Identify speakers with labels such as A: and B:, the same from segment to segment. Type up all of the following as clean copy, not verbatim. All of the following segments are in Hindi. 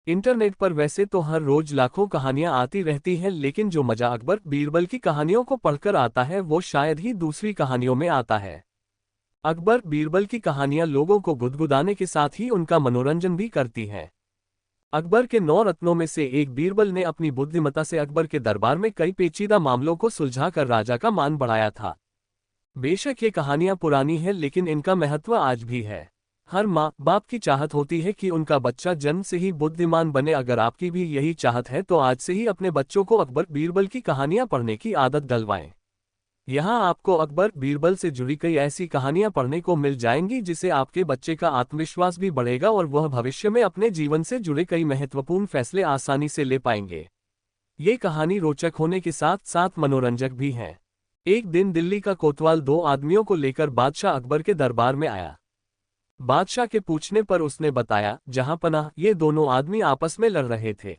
A: इंटरनेट पर वैसे तो हर रोज लाखों कहानियां आती रहती हैं, लेकिन जो मजा अकबर बीरबल की कहानियों को पढ़कर आता है वो शायद ही दूसरी कहानियों में आता है। अकबर बीरबल की कहानियां लोगों को गुदगुदाने के साथ ही उनका मनोरंजन भी करती हैं। अकबर के 9 रत्नों में से एक बीरबल ने अपनी बुद्धिमत्ता से अकबर के दरबार में कई पेचीदा मामलों को सुलझाकर राजा का मान बढ़ाया था। बेशक ये कहानियां पुरानी हैं, लेकिन इनका महत्व आज भी है। हर माँ बाप की चाहत होती है कि उनका बच्चा जन्म से ही बुद्धिमान बने। अगर आपकी भी यही चाहत है तो आज से ही अपने बच्चों को अकबर बीरबल की कहानियां पढ़ने की आदत डलवाएं। यहाँ आपको अकबर बीरबल से जुड़ी कई ऐसी कहानियां पढ़ने को मिल जाएंगी जिससे आपके बच्चे का आत्मविश्वास भी बढ़ेगा और वह भविष्य में अपने जीवन से जुड़े कई महत्वपूर्ण फैसले आसानी से ले पाएंगे। ये कहानी रोचक होने के साथ साथ मनोरंजक भी है। एक दिन दिल्ली का कोतवाल 2 आदमियों को लेकर बादशाह अकबर के दरबार में आया। बादशाह के पूछने पर उसने बताया, जहांपनाह, ये दोनों आदमी आपस में लड़ रहे थे।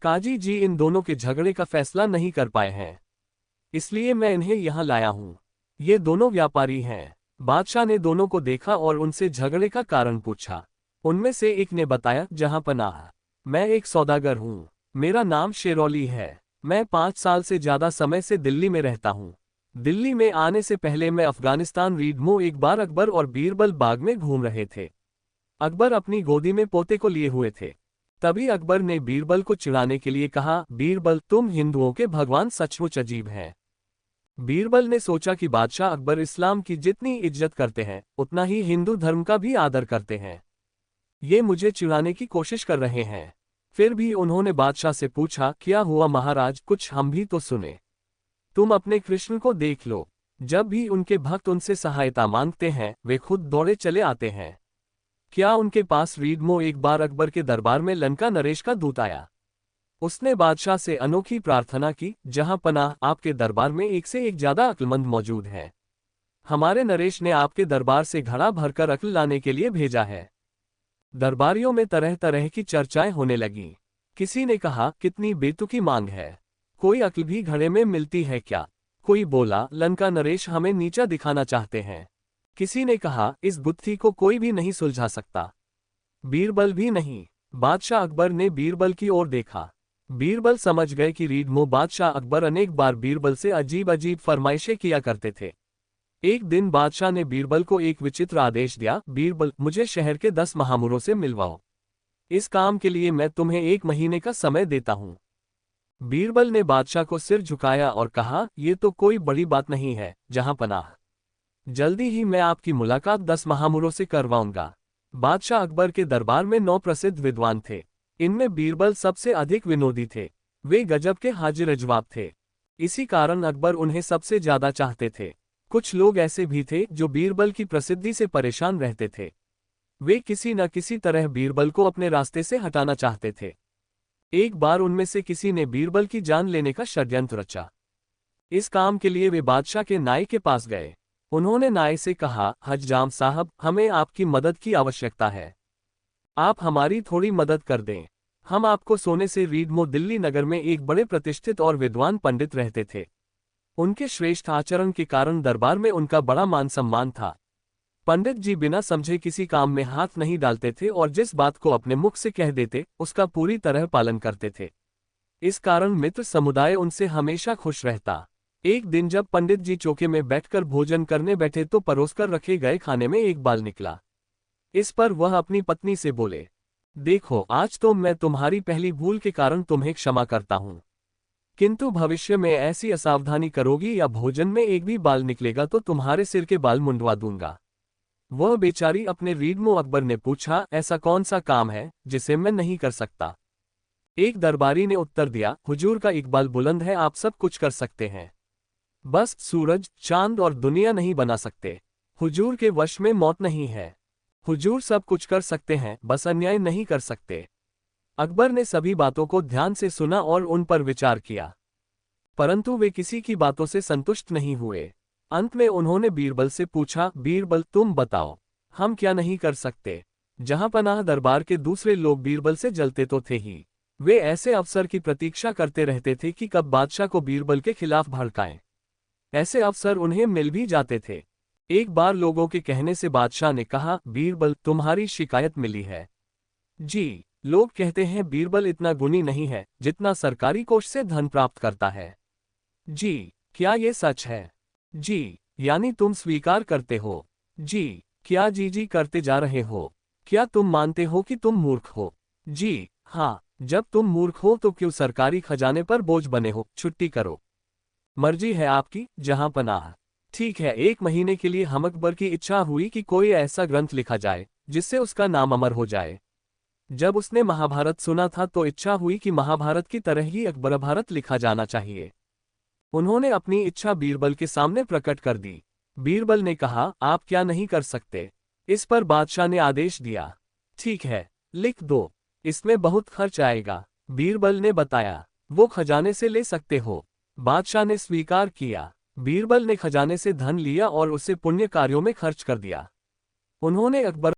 A: काजी जी इन दोनों के झगड़े का फैसला नहीं कर पाए हैं, इसलिए मैं इन्हें यहाँ लाया हूँ। ये दोनों व्यापारी हैं। बादशाह ने दोनों को देखा और उनसे झगड़े का कारण पूछा। उनमें से एक ने बताया, जहांपनाह, मैं एक सौदागर हूँ। मेरा नाम शेरौली है। मैं 5 साल से ज्यादा समय से दिल्ली में रहता हूँ। दिल्ली में आने से पहले मैं अफगानिस्तान रीडमो एक बार अकबर और बीरबल बाग में घूम रहे थे। अकबर अपनी गोदी में पोते को लिए हुए थे। तभी अकबर ने बीरबल को चिढ़ाने के लिए कहा, बीरबल, तुम हिंदुओं के भगवान सचमुच अजीब हैं। बीरबल ने सोचा कि बादशाह अकबर इस्लाम की जितनी इज्जत करते हैं उतना ही हिंदू धर्म का भी आदर करते हैं। ये मुझे चिढ़ाने की कोशिश कर रहे हैं। फिर भी उन्होंने बादशाह से पूछा, क्या हुआ महाराज, कुछ हम भी तो सुने। तुम अपने कृष्ण को देख लो। जब भी उनके भक्त उनसे सहायता मांगते हैं वे खुद दौड़े चले आते हैं। क्या उनके पास रीडमो एक बार अकबर के दरबार में लंका नरेश का दूत आया। उसने बादशाह से अनोखी प्रार्थना की, जहांपनाह, आपके दरबार में एक से एक ज्यादा अक्लमंद मौजूद है। हमारे नरेश ने आपके दरबार से घड़ा भरकर अक्ल लाने के लिए भेजा है। दरबारियों में तरह तरह की चर्चाएं होने लगीं। किसी ने कहा, कितनी बेतुकी मांग है, कोई अक्ल भी घड़े में मिलती है क्या। कोई बोला, लंका नरेश हमें नीचा दिखाना चाहते हैं। किसी ने कहा, इस गुत्थी को कोई भी नहीं सुलझा सकता, बीरबल भी नहीं। बादशाह अकबर ने बीरबल की ओर देखा। बीरबल समझ गए कि रीडमो बादशाह अकबर अनेक बार बीरबल से अजीब अजीब फरमाइशें किया करते थे। एक दिन बादशाह ने बीरबल को एक विचित्र आदेश दिया, बीरबल, मुझे शहर के 10 महामुरों से मिलवाओ। इस काम के लिए मैं तुम्हें 1 महीने का समय देता हूँ। बीरबल ने बादशाह को सिर झुकाया और कहा, यह तो कोई बड़ी बात नहीं है जहांपनाह। जल्दी ही मैं आपकी मुलाकात 10 महामुरों से करवाऊंगा। बादशाह अकबर के दरबार में 9 प्रसिद्ध विद्वान थे। इनमें बीरबल सबसे अधिक विनोदी थे। वे गजब के हाजिर जवाब थे। इसी कारण अकबर उन्हें सबसे ज्यादा चाहते थे। कुछ लोग ऐसे भी थे जो बीरबल की प्रसिद्धि से परेशान रहते थे। वे किसी न किसी तरह बीरबल को अपने रास्ते से हटाना चाहते थे। एक बार उनमें से किसी ने बीरबल की जान लेने का षड्यंत्र रचा। इस काम के लिए वे बादशाह के नाई के पास गए। उन्होंने नाई से कहा, हज्जाम साहब, हमें आपकी मदद की आवश्यकता है। आप हमारी थोड़ी मदद कर दें। हम आपको सोने से रीडमो दिल्ली नगर में एक बड़े प्रतिष्ठित और विद्वान पंडित रहते थे। उनके श्रेष्ठ आचरण के कारण दरबार में उनका बड़ा मान सम्मान था। पंडित जी बिना समझे किसी काम में हाथ नहीं डालते थे और जिस बात को अपने मुख से कह देते उसका पूरी तरह पालन करते थे। इस कारण मित्र समुदाय उनसे हमेशा खुश रहता। एक दिन जब पंडित जी चौके में बैठकर भोजन करने बैठे तो परोसकर रखे गए खाने में एक बाल निकला। इस पर वह अपनी पत्नी से बोले, देखो, आज तो मैं तुम्हारी पहली भूल के कारण तुम्हें क्षमा करता हूँ, किंतु भविष्य में ऐसी असावधानी करोगी या भोजन में एक भी बाल निकलेगा तो तुम्हारे सिर के बाल मुंडवा दूंगा। वह बेचारी अपने रीडमो अकबर ने पूछा, ऐसा कौन सा काम है जिसे मैं नहीं कर सकता। एक दरबारी ने उत्तर दिया, हुजूर का इकबाल बुलंद है, आप सब कुछ कर सकते हैं, बस सूरज, चांद और दुनिया नहीं बना सकते। हुजूर के वश में मौत नहीं है। हुजूर सब कुछ कर सकते हैं, बस अन्याय नहीं कर सकते। अकबर ने सभी बातों को ध्यान से सुना और उन पर विचार किया, परंतु वे किसी की बातों से संतुष्ट नहीं हुए। अंत में उन्होंने बीरबल से पूछा, बीरबल, तुम बताओ, हम क्या नहीं कर सकते। जहांपनाह दरबार के दूसरे लोग बीरबल से जलते तो थे ही, वे ऐसे अवसर की प्रतीक्षा करते रहते थे कि कब बादशाह को बीरबल के खिलाफ भड़काएं। ऐसे अवसर उन्हें मिल भी जाते थे। एक बार लोगों के कहने से बादशाह ने कहा, बीरबल, तुम्हारी शिकायत मिली है। जी, लोग कहते हैं बीरबल इतना गुणी नहीं है जितना सरकारी कोष से धन प्राप्त करता है। जी, क्या ये सच है? जी, यानी तुम स्वीकार करते हो? जी, क्या जी करते जा रहे हो? क्या तुम मानते हो कि तुम मूर्ख हो? जी, हाँ, जब तुम मूर्ख हो तो क्यों सरकारी खजाने पर बोझ बने हो? छुट्टी करो। मर्जी है आपकी, जहां पनाह। ठीक है, 1 महीने के लिए हम अकबर की इच्छा हुई कि कोई ऐसा ग्रंथ लिखा जाए जिससे उसका नाम अमर हो जाए। जब उसने महाभारत सुना था तो इच्छा हुई कि महाभारत की तरह ही अकबर भारत लिखा जाना चाहिए। उन्होंने अपनी इच्छा बीरबल के सामने प्रकट कर दी। बीरबल ने कहा, आप क्या नहीं कर सकते? इस पर बादशाह ने आदेश दिया, ठीक है, लिख दो। इसमें बहुत खर्च आएगा, बीरबल ने बताया। वो खजाने से ले सकते हो। बादशाह ने स्वीकार किया। बीरबल ने खजाने से धन लिया और उसे पुण्य कार्यों में खर्च कर दिया। उन्होंने अकबर